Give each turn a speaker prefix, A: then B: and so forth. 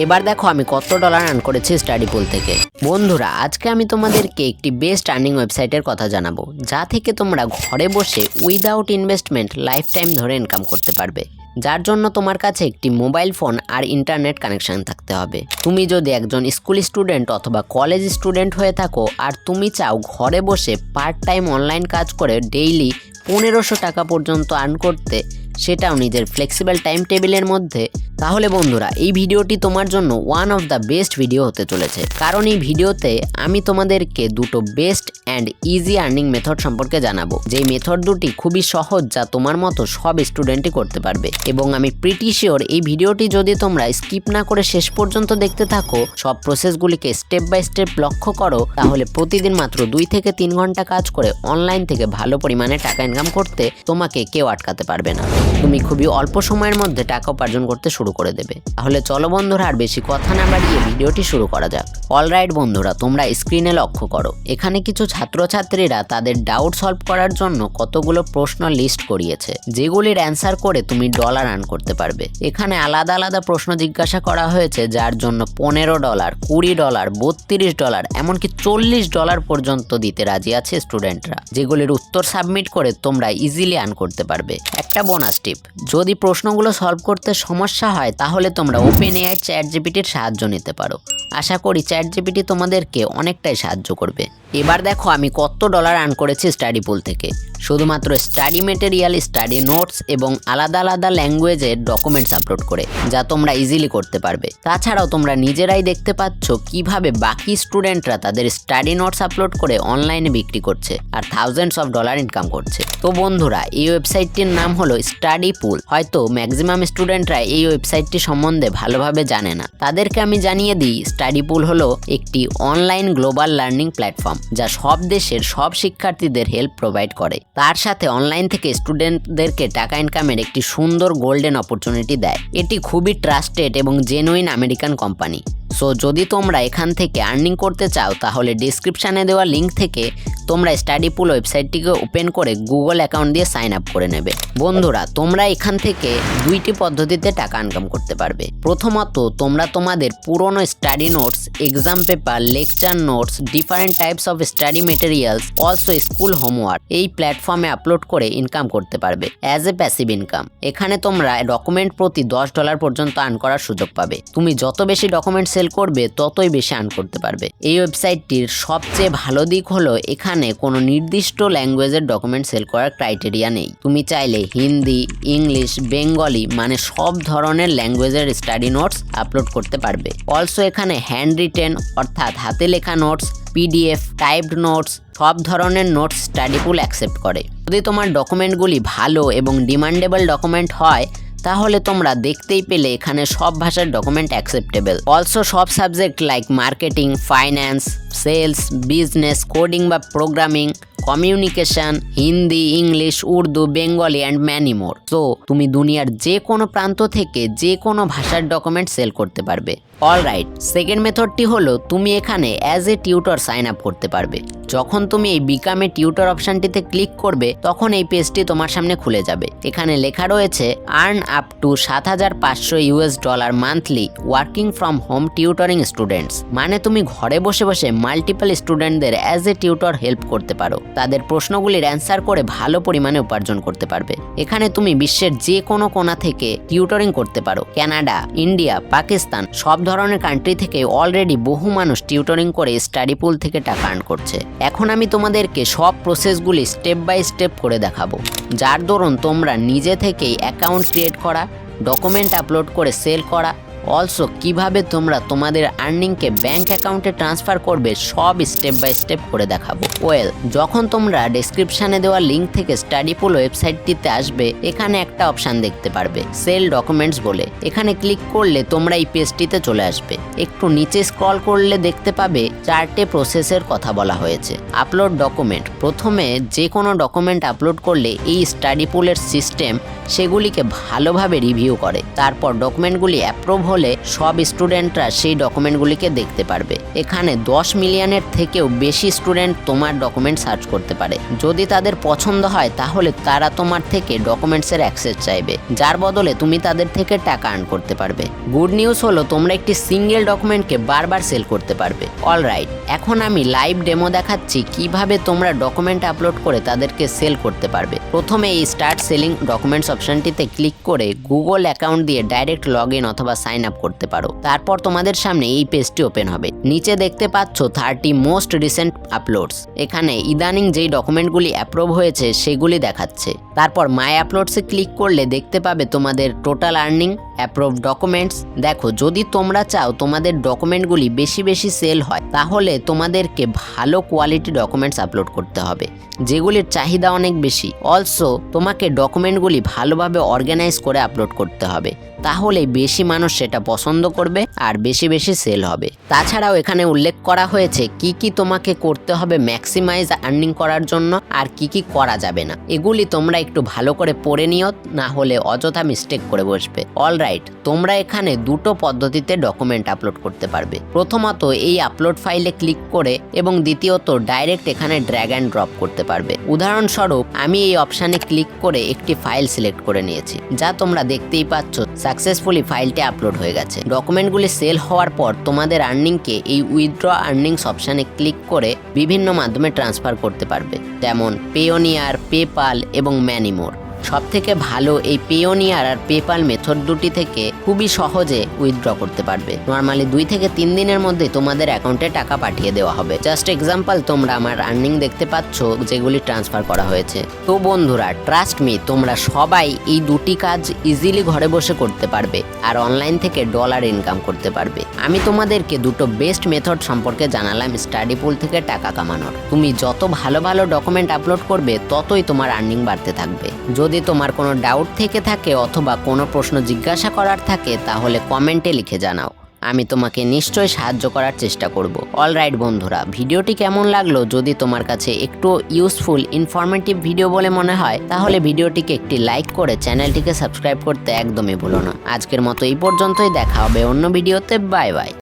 A: এবার দেখো আমি কত ডলার আর্ন করেছি স্টাডি পুল থেকে। বন্ধুরা আজকে আমি তোমাদেরকে একটি বেস্ট আর্নিং ওয়েবসাইটের কথা জানাবো, যা থেকে তোমরা ঘরে বসে উইদাউট ইনভেস্টমেন্ট লাইফ টাইম ধরে ইনকাম করতে পারবে। যার জন্য তোমার কাছে একটি মোবাইল ফোন আর ইন্টারনেট কানেকশন থাকতে হবে। তুমি যদি একজন স্কুল স্টুডেন্ট অথবা কলেজ স্টুডেন্ট হয়ে থাকো আর তুমি চাও ঘরে বসে পার্ট টাইম অনলাইন কাজ করে ডেইলি 1500 টাকা পর্যন্ত আর্ন করতে, সেটাও নিজের ফ্লেক্সিবল টাইম টেবিলের মধ্যে, তাহলে বন্ধুরা এই ভিডিওটি তোমার জন্য one of the best video হতে চলেছে। কারণ এই ভিডিওতে আমি তোমাদেরকে দুটো best and easy earning method সম্পর্কে জানাবো, যেই মেথড দুটি খুবই সহজ, যা তোমার মতো সব স্টুডেন্টই করতে পারবে। এবং আমি প্রিটি শিওর এই ভিডিওটি যদি তোমরা স্কিপ না করে শেষ পর্যন্ত দেখতে থাকো, সব প্রসেসগুলিকে স্টেপ বাই স্টেপ লক্ষ্য করো, তাহলে প্রতিদিন মাত্র 2 থেকে 3 ঘন্টা কাজ করে অনলাইন থেকে ভালো পরিমাণে টাকা ইনকাম করতে তোমাকে কেউ আটকাতে পারবে না। তুমি খুবই অল্প সময়ের মধ্যে টাকা উপার্জন করতে শুরু করে দেবে। তাহলে চলো বন্ধুরা আর বেশি কথা না বাড়িয়ে ভিডিওটি শুরু করা যাক। অলরাইট বন্ধুরা, তোমরা স্ক্রিনে লক্ষ্য করো, এখানে কিছু ছাত্রছাত্রীরা তাদের ডাউট সলভ করার জন্য কতগুলো প্রশ্ন লিস্ট করিয়েছে, যেগুলির অ্যান্সার করে তুমি ডলার আর্ন করতে পারবে। এখানে আলাদা আলাদা প্রশ্ন জিজ্ঞাসা করা হয়েছে, যার জন্য $15, $20, $32, এমনকি $40 পর্যন্ত দিতে রাজি আছে স্টুডেন্টরা, যেগুলির উত্তর সাবমিট করে তোমরা ইজিলি আর্ন করতে পারবে। একটা বোনাস টিপ, যদি প্রশ্নগুলো সলভ করতে সমস্যা হয় তাহলে তোমরা ওপেন এআই চ্যাটজিপিটির সাহায্য নিতে পারো। আশা করি চ্যাটজিপিটি তোমাদেরকে অনেকটাই সাহায্য করবে। এবার দেখো আমি কত ডলার আর্ন করেছি স্টাডি পুল থেকে। শুধুমাত্র স্টাডি মেটেরিয়াল, স্টাডি নোটস এবং আলাদা আলাদা ল্যাঙ্গুয়েজের ডকুমেন্টস আপলোড করে, যা তোমরা ইজিলি করতে পারবে। তাছাড়াও তোমরা নিজেরাই দেখতে পাচ্ছ কিভাবে বাকি স্টুডেন্টরা তাদের স্টাডি নোটস আপলোড করে অনলাইনে বিক্রি করছে আর থাউজেন্ডস অফ ডলার ইনকাম করছে। তো বন্ধুরা এই ওয়েবসাইটটির নাম হলো স্টাডি পুল। হয়তো ম্যাক্সিমাম স্টুডেন্টরা এই ওয়েবসাইটটি সম্বন্ধে ভালোভাবে জানে না। তাদেরকে আমি জানিয়ে দিই, স্টাডি পুল হলো একটি অনলাইন গ্লোবাল লার্নিং প্ল্যাটফর্ম, যা সব দেশের সব শিক্ষার্থীদের হেল্প প্রোভাইড করে। তার সাথে অনলাইন থেকে স্টুডেন্টদেরকে টাকা ইনকামের একটি সুন্দর গোল্ডেন অপরচুনিটি দেয়। এটি খুবই ট্রাস্টেড এবং জেনুইন আমেরিকান কোম্পানি। সো যদি তোমরা এখান থেকে আর্নিং করতে চাও, তাহলে ডিসক্রিপশানে দেওয়া লিঙ্ক থেকে তোমরা স্টাডি পুল ওয়েবসাইটটিকে ওপেন করে গুগল অ্যাকাউন্ট দিয়ে সাইন আপ করে নেবে। বন্ধুরা তোমরা এখান থেকে দুইটি পদ্ধতিতে টাকা ইনকাম করতে পারবে। প্রথমত, তোমরা তোমাদের পুরনো study notes, exam paper, lecture notes, different types of study materials, also school homework এই প্ল্যাটফর্মে আপলোড করে ইনকাম করতে পারবে অ্যাজ এ প্যাসিভ ইনকাম। এখানে তোমরা ডকুমেন্ট প্রতি $10 পর্যন্ত আর্ন করার সুযোগ পাবে। তুমি যত বেশি ডকুমেন্ট সেল করবে ততই বেশি আর্ন করতে পারবে। এই ওয়েবসাইটটির সবচেয়ে ভালো দিক হলো এখানে কোনো নির্দিষ্ট ল্যাঙ্গুয়েজের ডকুমেন্ট সেল করার ক্রাইটেরিয়া নেই। তুমি চাইলে হিন্দি, ইংলিশ, বেঙ্গলি মানে সব ধরনের ল্যাঙ্গুয়েজের স্টাডি নোটস আপলোড করতে পারবে। অলসো এখানে হ্যান্ড রিটেন অর্থাৎ হাতে লেখা নোটস, পিডিএফ, টাইপড নোটস, সব ধরনের নোটস স্টাডি পুল অ্যাকসেপ্ট করে। যদি তোমার ডকুমেন্টগুলি ভালো এবং ডিমান্ডেবল ডকুমেন্ট হয়, তাহলে তোমরা দেখতেই পেলে এখানে সব ভাষার ডকুমেন্ট অ্যাকসেপ্টেবল। অলসো সব subject like marketing, finance, sales, business, coding বা programming, communication, Hindi, English, Urdu, Bengali and many more. তো তুমি দুনিয়ার যে কোনো প্রান্ত থেকে যে কোনো ভাষার ডকুমেন্ট সেল করতে পারবে। অলরাইট, সেকেন্ড মেথডটি হলো তুমি এখানে as a tutor sign up করতে পারবে। যখন তুমি এই বিকাম এ টিউটর অপশনটিতে ক্লিক করবে, তখন এই পেজটি তোমার সামনে খুলে যাবে। এখানে লেখা রয়েছে earn up to $7,500 monthly working from home tutoring students. মানে তুমি ঘরে বসে বসে মাল্টিপল স্টুডেন্টদের অ্যাজ এ টিউটর হেল্প করতে পারো, তাদের প্রশ্নগুলির অ্যান্সার করে ভালো পরিমাণে উপার্জন করতে পারবে। এখানে তুমি বিশ্বের যে কোনো কোণা থেকে টিউটরিং করতে পারো। কানাডা, ইন্ডিয়া, পাকিস্তান সব ধরনের কান্ট্রি থেকে অলরেডি বহু মানুষ টিউটরিং করে স্টাডি পুল থেকে টাকা আর্ন করছে। এখন আমি তোমাদেরকে সব প্রসেসগুলি স্টেপ বাই স্টেপ করে দেখাবো, যার দরুন তোমরা নিজে থেকেই অ্যাকাউন্ট ক্রিয়েট করা, ডকুমেন্ট আপলোড করে সেল করা, অলসো কিভাবে তোমরা তোমাদের আর্নিংকে ব্যাংক অ্যাকাউন্টে ট্রান্সফার করবে, সব স্টেপ বাই স্টেপ করে দেখাবো। যখন তোমরা ডেসক্রিপশানে দেওয়া লিঙ্ক থেকে স্টাডি পুল ওয়েবসাইটটিতে আসবে, এখানে একটা অপশান দেখতে পারবে সেল ডকুমেন্টস বলে। এখানে ক্লিক করলে তোমরা এই পেজটিতে চলে আসবে। একটু নিচে স্ক্রল করলে দেখতে পাবে 4টে প্রসেসের কথা বলা হয়েছে। আপলোড ডকুমেন্ট, প্রথমে যে কোনো ডকুমেন্ট আপলোড করলে এই স্টাডি পুলের সিস্টেম সেগুলিকে ভালোভাবে রিভিউ করে। তারপর ডকুমেন্টগুলি অ্যাপ্রুভ হলে সব স্টুডেন্টরা সেই ডকুমেন্টগুলিকে দেখতে পারবে। এখানে 10 মিলিয়নের থেকেও বেশি স্টুডেন্ট তোমার ডকুমেন্ট সার্চ করতে পারে। যদি তাদের পছন্দ হয় তাহলে তারা তোমার থেকে ডকুমেন্টসের অ্যাক্সেস চাইবে, যার বদলে তুমি তাদের থেকে টাকা আর্ন করতে পারবে। গুড নিউজ হলো তোমরা একটি সিঙ্গেল ডকুমেন্টকে বারবার সেল করতে পারবে। অলরাইট, এখন আমি লাইভ ডেমো দেখাচ্ছি কিভাবে তোমরা ডকুমেন্ট আপলোড করে তাদেরকে সেল করতে পারবে। প্রথমে এই স্টার্ট সেলিং ডকুমেন্টস অপশনটিতে ক্লিক করে গুগল অ্যাকাউন্ট দিয়ে ডাইরেক্ট লগ ইন অথবা সাইন আপ করতে পারো। তারপর তোমাদের সামনে এই পেজটি ওপেন হবে। নিচে দেখতে পাচ্ছ 30 মোস্ট রিসেন্ট আপলোডস। এখানে ইদানিং যেই ডকুমেন্টগুলি অ্যাপ্রুভ হয়েছে সেগুলি দেখাচ্ছে। তারপর মাই আপলোডসে ক্লিক করলে দেখতে পাবে তোমাদের টোটাল আর্নিং, অ্যাপ্রুভ ডকুমেন্টস। দেখো, যদি তোমরা চাও তোমাদের ডকুমেন্টগুলি বেশি বেশি সেল হয় তাহলে তোমাদেরকে ভালো কোয়ালিটি ডকুমেন্টস আপলোড করতে হবে, যেগুলির চাহিদা অনেক বেশি। অলসো তোমাকে ডকুমেন্টগুলি ভালোভাবে অর্গানাইজ করে আপলোড করতে হবে, তাহলে বেশি মানুষ সেটা পছন্দ করবে আর বেশি বেশি সেল হবে। তাছাড়াও এখানে উল্লেখ করা হয়েছে কি কি তোমাকে করতে হবে ম্যাক্সিমাইজ আর্নিং করার জন্য আর কি কি করা যাবে না। এগুলি তোমরা একটু ভালো করে পড়ে নিও, না হলে অযথা মিস্টেক করে বসবে। অলরাইট, তোমরা এখানে দুটো পদ্ধতিতে ডকুমেন্ট আপলোড করতে পারবে। প্রথমত এই আপলোড ফাইলে ক্লিক করে এবং দ্বিতীয়ত ডাইরেক্ট এখানে ড্র্যাগ অ্যান্ড ড্রপ করতে পারবে। উদাহরণস্বরূপ আমি এই অপশানে ক্লিক করে একটি ফাইল সিলেক্ট করে নিয়েছি, যা তোমরা দেখতেই পাচ্ছ সাকসেসফুলি ফাইলটি আপলোড হয়ে গেছে। ডকুমেন্টগুলি সেল হওয়ার পর তোমাদের আর্নিংকে এই উইথড্র আর্নিংস অপশানে ক্লিক করে বিভিন্ন মাধ্যমে ট্রান্সফার করতে পারবে, যেমন পেওনিয়ার, পেপাল এবং ম্যানিমোর। সবথেকে ভালো এই পেওনিয়ার আর পেপাল মেথড দুটি থেকে খুবই সহজে উইথড্র করতে পারবে। নর্মালি 2 থেকে 3 দিনের মধ্যে তোমাদের অ্যাকাউন্টে টাকা পাঠিয়ে দেওয়া হবে। জাস্ট এক্সাম্পল, তোমরা আমার আর্নিং দেখতে পাচ্ছ যেগুলি ট্রান্সফার করা হয়েছে। তো বন্ধুরা, ট্রাস্ট মি, তোমরা সবাই এই দুটি কাজ ইজিলি ঘরে বসে করতে পারবে আর অনলাইন থেকে ডলার ইনকাম করতে পারবে। আমি তোমাদেরকে দুটো বেস্ট মেথড সম্পর্কে জানালাম স্টাডি পুল থেকে টাকা কামানোর। তুমি যত ভালো ভালো ডকুমেন্ট আপলোড করবে ততই তোমার আর্নিং বাড়তে থাকবে। যদি তোমার কোনো ডাউট থেকে থাকে অথবা কোনো প্রশ্ন জিজ্ঞাসা করার থাকে তাহলে কমেন্টে লিখে জানাও, আমি তোমাকে নিশ্চয়ই সাহায্য করার চেষ্টা করব। অলরাইট বন্ধুরা, ভিডিওটি কেমন লাগলো? যদি তোমার কাছে একটু ইউজফুল ইনফরমেটিভ ভিডিও বলে মনে হয় তাহলে ভিডিওটিকে একটি লাইক করে চ্যানেলটিকে সাবস্ক্রাইব করতে একদমই ভুলো না। আজকের মতো এই পর্যন্তই, দেখা হবে অন্য ভিডিওতে। Bye bye.